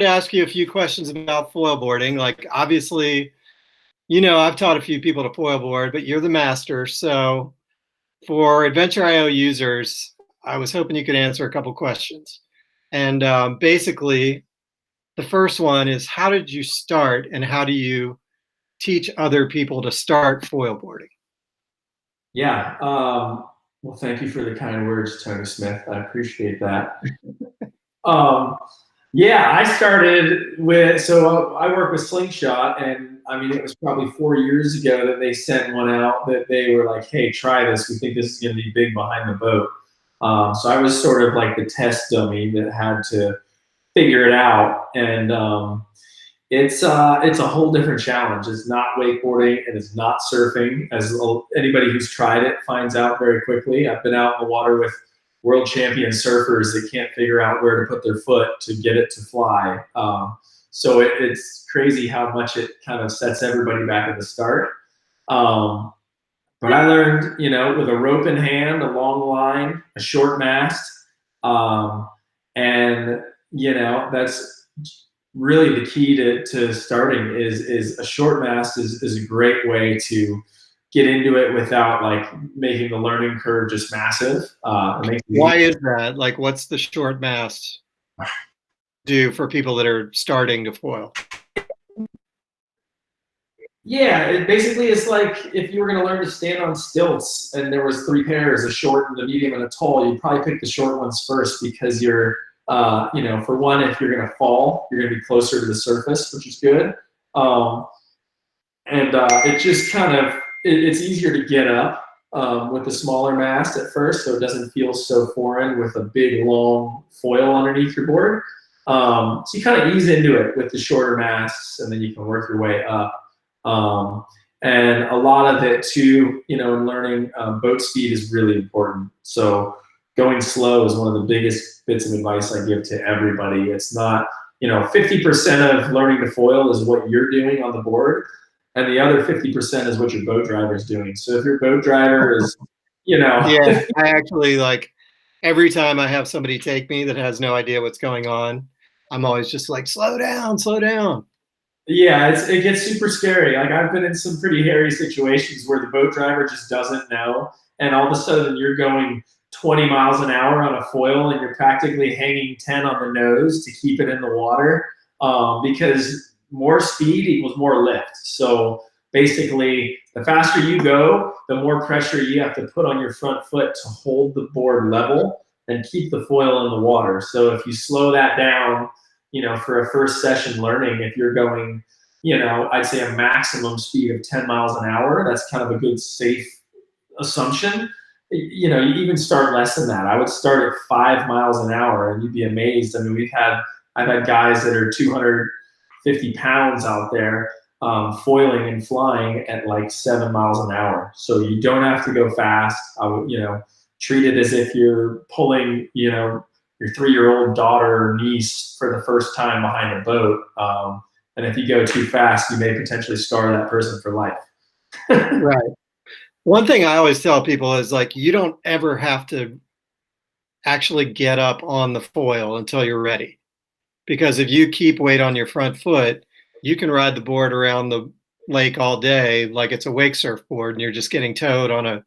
to ask you a few questions about foil boarding. Like, obviously, I've taught a few people to foil board, but you're the master. So, for Adventure.io users, I was hoping you could answer a couple questions. And basically, the first one is, how did you start, and how do you teach other people to start foil boarding? Yeah. Well, thank you for the kind words, Tony Smith. I appreciate that. Um, yeah, I started with, so I work with Slingshot, and I mean, it was probably 4 years ago that they sent one out that they were like, hey, try this. We think this is going to be big behind the boat. So I was sort of like the test dummy that had to figure it out. And it's a whole different challenge. It's not wakeboarding and it's not surfing, as anybody who's tried it finds out very quickly. I've been out in the water with world champion surfers that can't figure out where to put their foot to get it to fly. So it's crazy how much it kind of sets everybody back at the start. Um, but I learned, with a rope in hand, a long line, a short mast, um, and that's really the key to starting is a short mast is a great way to get into it without like making the learning curve just massive. It makes it Why easy. is that? Like, what's the short mast do for people that are starting to foil? Yeah, it basically is like if you were going to learn to stand on stilts and there was three pairs, a short and a medium and a tall, you'd probably pick the short ones first because you're, for one, if you're going to fall, you're going to be closer to the surface, which is good. Um, and it just kind of it's easier to get up with the smaller mast at first, so it doesn't feel so foreign with a big long foil underneath your board. So you kind of ease into it with the shorter masts, and then you can work your way up. And a lot of it too, in learning boat speed is really important. So going slow is one of the biggest bits of advice I give to everybody. It's not, 50% of learning to foil is what you're doing on the board, and the other 50% is what your boat driver is doing. So if your boat driver is, Yeah, I actually like every time I have somebody take me that has no idea what's going on, I'm always just like, slow down, slow down. yeah, it gets super scary. Like I've been in some pretty hairy situations where the boat driver just doesn't know, and all of a sudden you're going 20 miles an hour on a foil, and you're practically hanging 10 on the nose to keep it in the water, because more speed equals more lift. So basically, the faster you go, the more pressure you have to put on your front foot to hold the board level and keep the foil in the water. So if you slow that down, for a first session learning, if you're going, I'd say a maximum speed of 10 miles an hour, that's kind of a good safe assumption. You even start less than that. I would start at 5 miles an hour and you'd be amazed. I mean, I've had guys that are 250 pounds out there foiling and flying at like 7 miles an hour. So you don't have to go fast. I would, treat it as if you're pulling, your 3-year-old daughter or niece for the first time behind a boat. And if you go too fast, you may potentially scar that person for life. Right. One thing I always tell people is like, you don't ever have to actually get up on the foil until you're ready. Because if you keep weight on your front foot, you can ride the board around the lake all day like it's a wake surfboard and you're just getting towed on a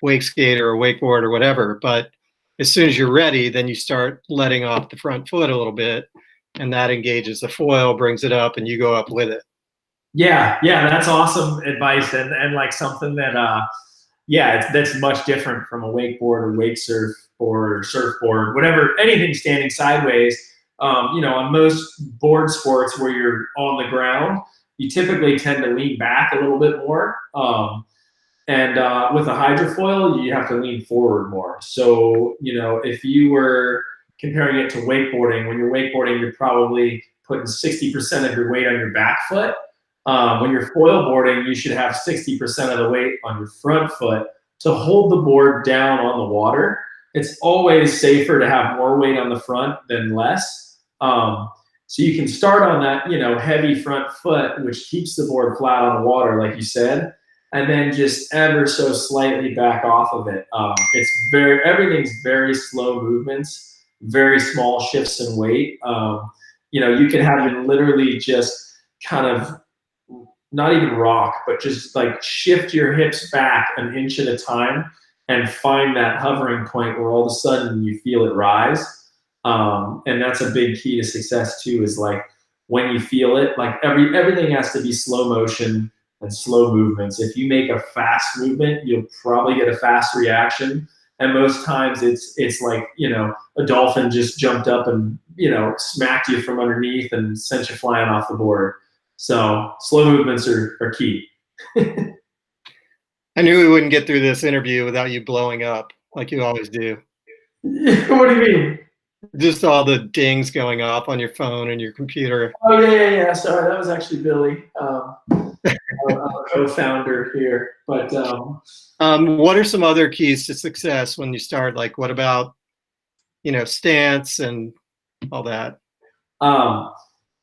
wake skate or a wakeboard or whatever. But as soon as you're ready, then you start letting off the front foot a little bit, and that engages the foil, brings it up, and you go up with it. Yeah, that's awesome advice, and like something that that's much different from a wakeboard or wake surf or surfboard, whatever, anything standing sideways. On most board sports where you're on the ground, you typically tend to lean back a little bit more. And with a hydrofoil, you have to lean forward more. So, if you were comparing it to wakeboarding, when you're wakeboarding, you're probably putting 60% of your weight on your back foot. When you're foil boarding, you should have 60% of the weight on your front foot to hold the board down on the water. It's always safer to have more weight on the front than less. So you can start on that, heavy front foot, which keeps the board flat on the water, like you said, and then just ever so slightly back off of it. Everything's very slow movements, very small shifts in weight. you can have them literally just kind of not even rock, but just like shift your hips back an inch at a time and find that hovering point where all of a sudden you feel it rise. And that's a big key to success too, is like when you feel it, like everything has to be slow motion and slow movements. If you make a fast movement, you'll probably get a fast reaction. And most times it's like, a dolphin just jumped up and, smacked you from underneath and sent you flying off the board. So slow movements are key. I knew we wouldn't get through this interview without you blowing up like you always do. What do you mean? Just all the dings going off on your phone and your computer. Oh, yeah. Sorry, that was actually Billy, I'm a co-founder here. But what are some other keys to success when you start? Like, what about, stance and all that?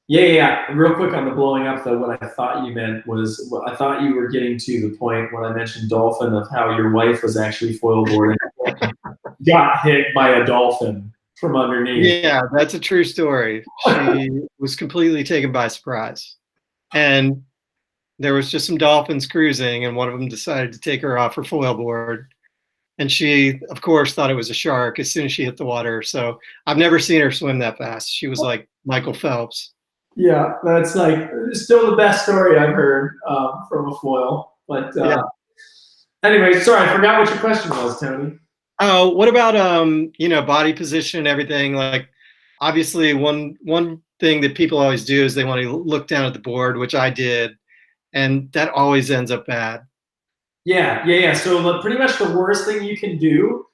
Yeah. Real quick on the blowing up, though, what I thought you meant was, I thought you were getting to the point when I mentioned dolphin of how your wife was actually foil boarding, got hit by a dolphin from underneath. Yeah, that's a true story. She was completely taken by surprise. And there was just some dolphins cruising, and one of them decided to take her off her foil board. And she, of course, thought it was a shark as soon as she hit the water. So I've never seen her swim that fast. She was like Michael Phelps. Yeah, that's like still the best story I've heard from a foil. But Yeah. anyway, sorry, I forgot what your question was, Tony. Oh, what about body position and everything? Like, obviously, one thing that people always do is they want to look down at the board, which I did, and that always ends up bad. Yeah. So pretty much the worst thing you can do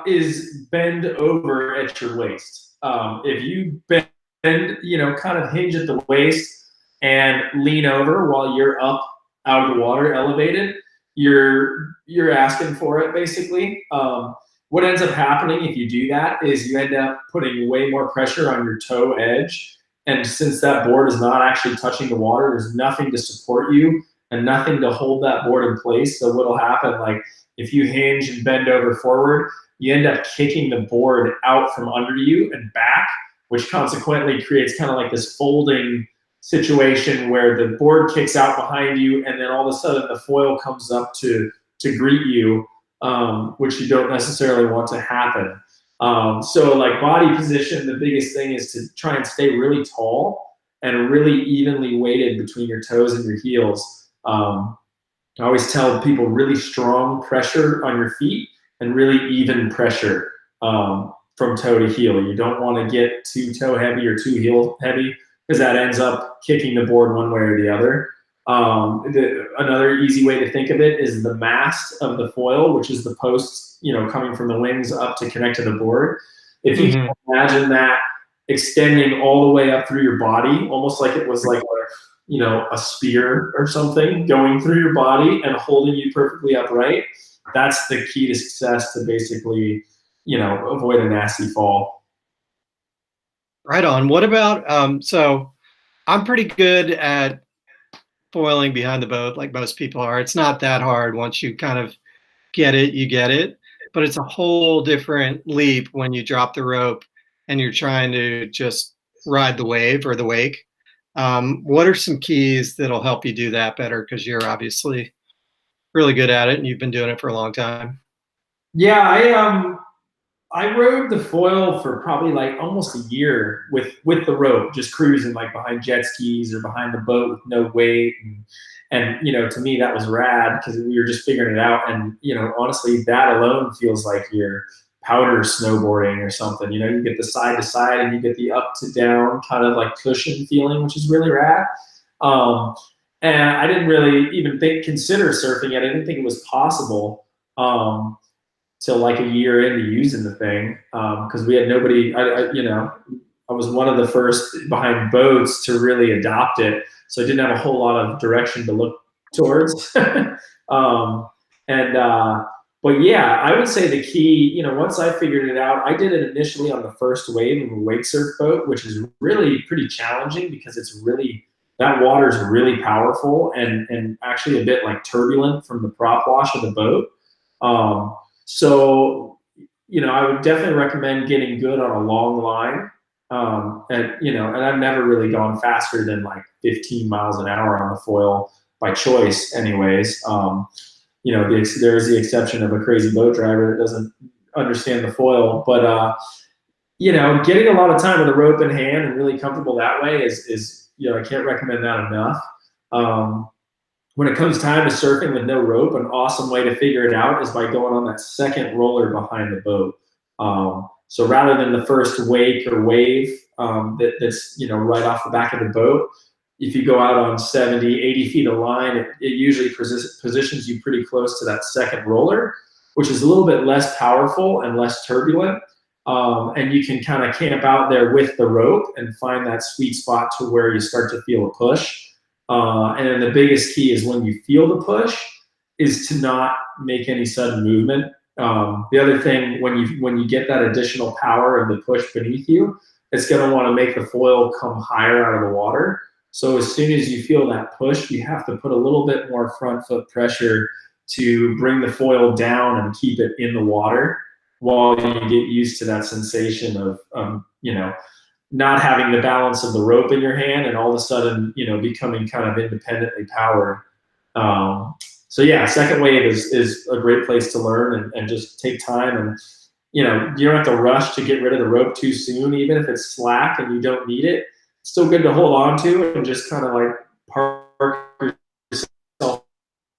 is bend over at your waist. If you bend, kind of hinge at the waist and lean over while you're up out of the water, elevated, you're asking for it basically. What ends up happening if you do that is you end up putting way more pressure on your toe edge. And since that board is not actually touching the water, there's nothing to support you and nothing to hold that board in place. So what'll happen, like if you hinge and bend over forward, you end up kicking the board out from under you and back, which consequently creates kind of like this folding situation where the board kicks out behind you, and then all of a sudden the foil comes up to greet you, which you don't necessarily want to happen. So like body position, the biggest thing is to try and stay really tall and really evenly weighted between your toes and your heels. I always tell people really strong pressure on your feet and really even pressure from toe to heel. You don't want to get too toe heavy or too heel heavy, because that ends up kicking the board one way or the other. Another easy way to think of it is the mast of the foil, which is the post, coming from the wings up to connect to the board. If you can imagine that extending all the way up through your body, almost like it was like a spear or something going through your body and holding you perfectly upright, that's the key to success to basically, avoid a nasty fall. Right on. What about so I'm pretty good at foiling behind the boat, like most people are. It's not that hard once you kind of get it, you get it. But it's a whole different leap when you drop the rope and you're trying to just ride the wave or the wake. What are some keys that'll help you do that better? Because you're obviously really good at it and you've been doing it for a long time. Yeah, I rode the foil for probably like almost a year with the rope, just cruising like behind jet skis or behind the boat with no weight. And to me that was rad because we were just figuring it out. And, honestly, that alone feels like you're powder snowboarding or something. You get the side to side and you get the up to down kind of like cushion feeling, which is really rad. And I didn't really even consider surfing it. I didn't think it was possible. Till like a year into using the thing, because we had nobody. I was one of the first behind boats to really adopt it, so I didn't have a whole lot of direction to look towards. But yeah, I would say the key, once I figured it out, I did it initially on the first wave of a wake surf boat, which is really pretty challenging because that water is really powerful and actually a bit like turbulent from the prop wash of the boat. So, I would definitely recommend getting good on a long line. And I've never really gone faster than like 15 miles an hour on the foil by choice, anyways. There is the exception of a crazy boat driver that doesn't understand the foil, but getting a lot of time with a rope in hand and really comfortable that way is I can't recommend that enough. When it comes time to surfing with no rope, an awesome way to figure it out is by going on that second roller behind the boat. So rather than the first wake or wave that's right off the back of the boat, if you go out on 70, 80 feet of line, it usually positions you pretty close to that second roller, which is a little bit less powerful and less turbulent. And you can kind of camp out there with the rope and find that sweet spot to where you start to feel a push. And then the biggest key is when you feel the push is to not make any sudden movement. The other thing, when you get that additional power of the push beneath you, it's going to want to make the foil come higher out of the water. So as soon as you feel that push, you have to put a little bit more front foot pressure to bring the foil down and keep it in the water while you get used to that sensation of not having the balance of the rope in your hand and all of a sudden becoming kind of independently powered. So yeah, second wave is a great place to learn and just take time, and you don't have to rush to get rid of the rope too soon. Even if it's slack and you don't need it, it's still good to hold on to and just kind of like park yourself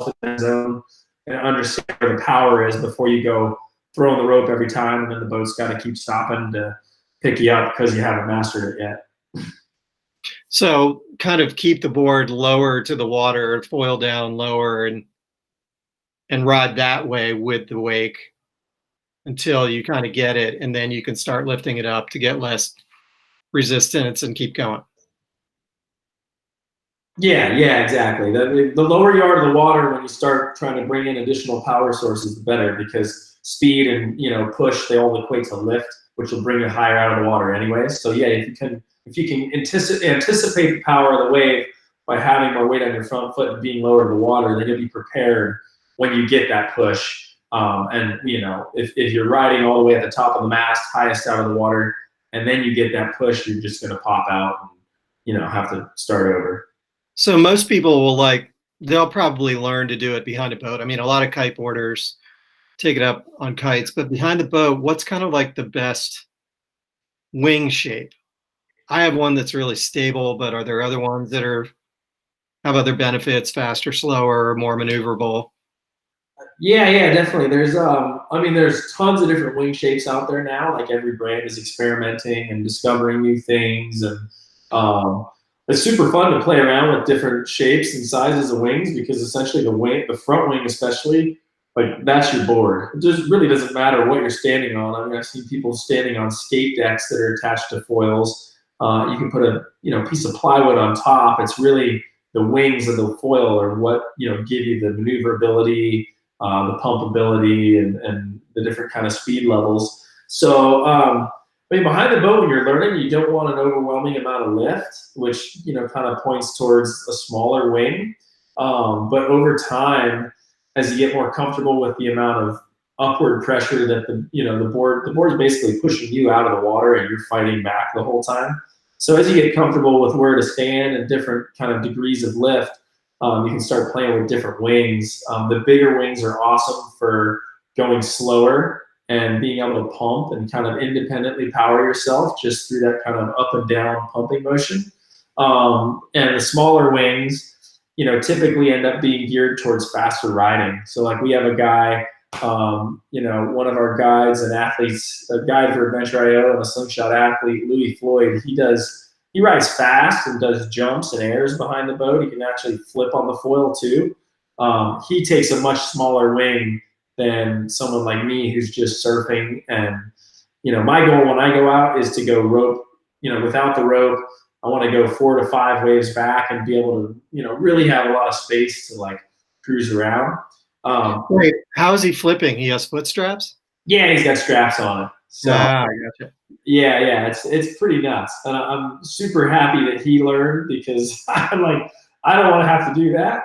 in that zone and understand where the power is before you go throwing the rope every time, and then the boat's got to keep stopping to pick you up because you haven't mastered it yet. So kind of keep the board lower to the water, foil down lower, and ride that way with the wake until you kind of get it, and then you can start lifting it up to get less resistance and keep going. Yeah, exactly. The lower you are to the water when you start trying to bring in additional power sources, the better, because speed and push, they all equate to lift, which will bring you higher out of the water anyway. So yeah, if you can anticipate the power of the wave by having more weight on your front foot and being lower to the water, then you'll be prepared when you get that push. And if you're riding all the way at the top of the mast, highest out of the water, and then you get that push, you're just going to pop out and have to start over. So most people they'll probably learn to do it behind a boat. I mean, a lot of kiteboarders take it up on kites, but behind the boat, what's kind of like the best wing shape? I have one that's really stable, but are there other ones that have other benefits, faster, slower, more maneuverable? Yeah, definitely. There's tons of different wing shapes out there now. Like every brand is experimenting and discovering new things, and it's super fun to play around with different shapes and sizes of wings, because essentially the front wing especially, like that's your board. It just really doesn't matter what you're standing on. I mean, I've seen people standing on skate decks that are attached to foils. You can put a piece of plywood on top. It's really the wings of the foil are what give you the maneuverability, the pumpability, and the different kind of speed levels. So behind the boat, when you're learning, you don't want an overwhelming amount of lift, which kind of points towards a smaller wing. But over time, as you get more comfortable with the amount of upward pressure that the board is basically pushing you out of the water and you're fighting back the whole time. So as you get comfortable with where to stand and different kind of degrees of lift, you can start playing with different wings. The bigger wings are awesome for going slower and being able to pump and kind of independently power yourself just through that kind of up and down pumping motion. And the smaller wings, typically end up being geared towards faster riding. So like we have a guy, one of our guides and athletes, a guide for Adventure.io and a slingshot athlete, Louis Floyd, he rides fast and does jumps and airs behind the boat. He can actually flip on the foil too. He takes a much smaller wing than someone like me who's just surfing. And, my goal when I go out is to go rope, without the rope. I want to go 4 to 5 waves back and be able to, really have a lot of space to like cruise around. Wait, how is he flipping? He has foot straps? Yeah, he's got straps on it. So I gotcha. Yeah, it's pretty nuts. And I'm super happy that he learned, because I'm like, I don't want to have to do that.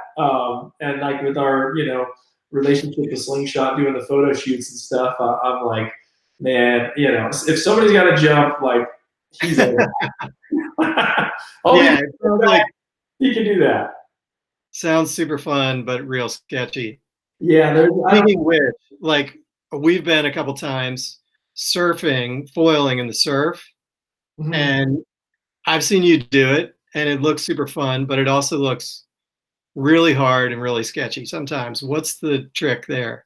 And like with our, relationship with Slingshot, doing the photo shoots and stuff, I'm like, man, if somebody's got to jump like He's like, oh, Yeah, it sounds like he can do that. sounds super fun, but real sketchy. Yeah, there's. Speaking of which, like we've been a couple times surfing, foiling in the surf, Mhm. and I've seen you do it, and it looks super fun, but it also looks really hard and really sketchy sometimes. What's the trick there?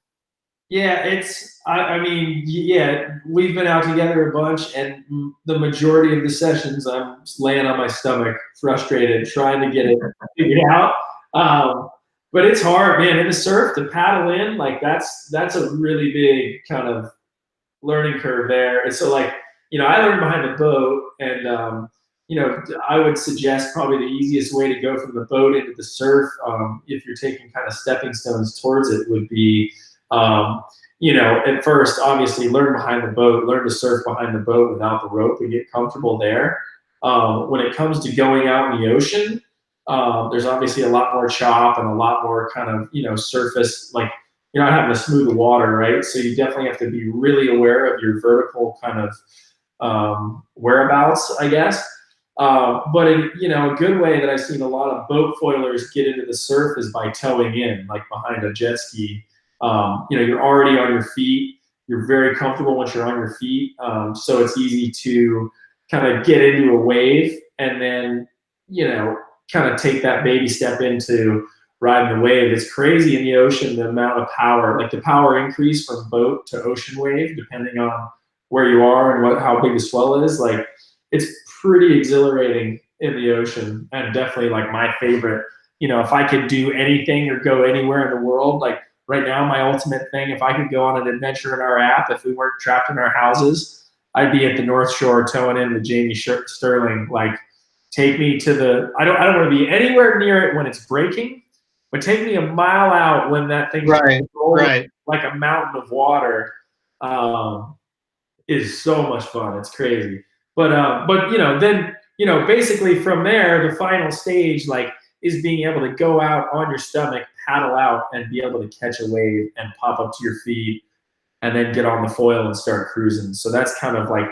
Yeah, it's. I mean, yeah, we've been out together a bunch, and the majority of the sessions, I'm laying on my stomach, frustrated, trying to get it figured out. Um, but it's hard, man. In the surf, to paddle in, like that's a really big kind of learning curve there. And so, like, I learned behind the boat, and I would suggest probably the easiest way to go from the boat into the surf, if you're taking kind of stepping stones towards it, would be, at first, obviously, learn behind the boat, learn to surf behind the boat without the rope, and get comfortable there. When it comes to going out in the ocean, there's obviously a lot more chop and a lot more kind of surface, like you're not having to smooth the water, right? So you definitely have to be really aware of your vertical kind of whereabouts, I guess. But a good way that I've seen a lot of boat foilers get into the surf is by towing in, like behind a jet ski. You're already on your feet. You're very comfortable once you're on your feet, so it's easy to kind of get into a wave and then kind of take that baby step into riding the wave. It's crazy in the ocean, the amount of power, like the power increase from boat to ocean wave, depending on where you are and how big the swell is. Like, it's pretty exhilarating in the ocean, and definitely like my favorite. If I could do anything or go anywhere in the world, like right now, my ultimate thing, if I could go on an adventure in our app, if we weren't trapped in our houses, I'd be at the North Shore towing in with Jamie Sterling. Like, take me to the. I don't want to be anywhere near it when it's breaking, but take me a mile out when that thing's rolling Right. like a mountain of water. Is so much fun. It's crazy. But then basically from there, the final stage like is being able to go out on your stomach, paddle out, and be able to catch a wave and pop up to your feet, and then get on the foil and start cruising. So that's kind of like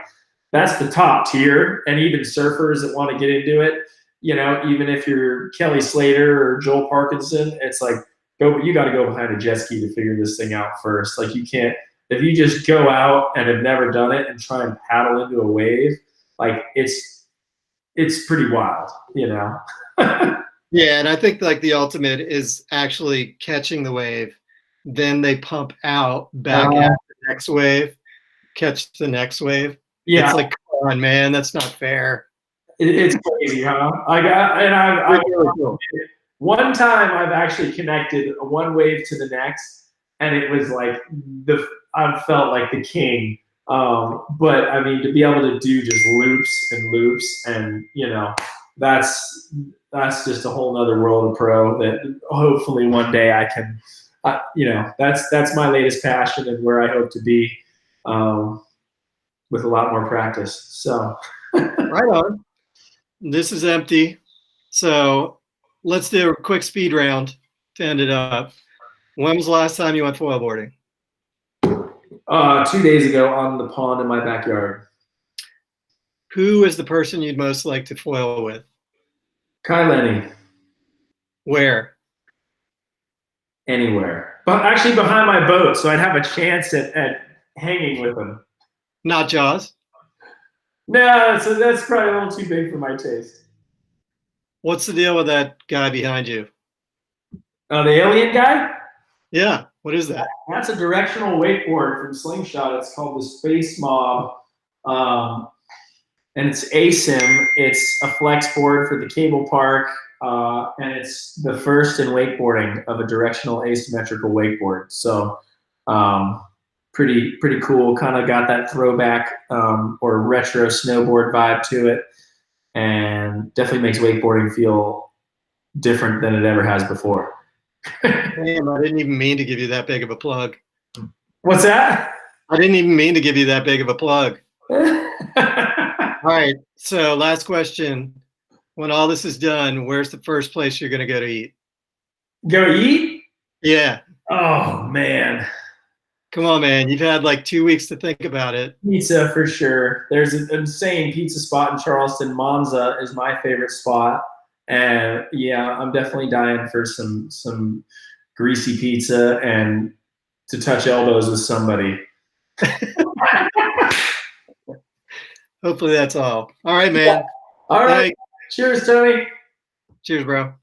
that's the top tier. And even surfers that want to get into it, even if you're Kelly Slater or Joel Parkinson, it's like you got to go behind a jet ski to figure this thing out first. Like, you can't, if you just go out and have never done it and try and paddle into a wave, like it's pretty wild. Yeah, and I think like the ultimate is actually catching the wave, then they pump out back at the next wave, catch the next wave. Yeah, it's like, come on, man, that's not fair. it's crazy, huh? I Really cool. one time I've actually connected one wave to the next, and it was like I felt like the king. But I mean, to be able to do just loops and loops, and that's just a whole nother world of pro that hopefully one day I can. That's my latest passion and where I hope to be, with a lot more practice. So. Right on. This is empty. So let's do a quick speed round to end it up. When was the last time you went foil boarding? 2 days ago on the pond in my backyard. Who is the person you'd most like to foil with? Kai Lenny. Where? Anywhere. But actually behind my boat, so I'd have a chance at hanging with him. Not Jaws? No, so that's probably a little too big for my taste. What's the deal with that guy behind you? The alien guy? Yeah, what is that? That's a directional wakeboard from Slingshot. It's called the Space Mob. And it's ASIM. It's a flex board for the cable park. And it's the first in wakeboarding of a directional asymmetrical wakeboard. So pretty cool. Kind of got that throwback or retro snowboard vibe to it, and definitely makes wakeboarding feel different than it ever has before. Damn, I didn't even mean to give you that big of a plug. What's that? I didn't even mean to give you that big of a plug. All right, so last question. When all this is done, where's the first place you're going to go to eat? Go eat? Yeah. Oh, man. Come on, man. You've had like 2 weeks to think about it. Pizza for sure. There's an insane pizza spot in Charleston. Monza is my favorite spot, and yeah, I'm definitely dying for some greasy pizza and to touch elbows with somebody. Hopefully that's all. All right, man. All right. Thanks. Cheers, Tony. Cheers, bro.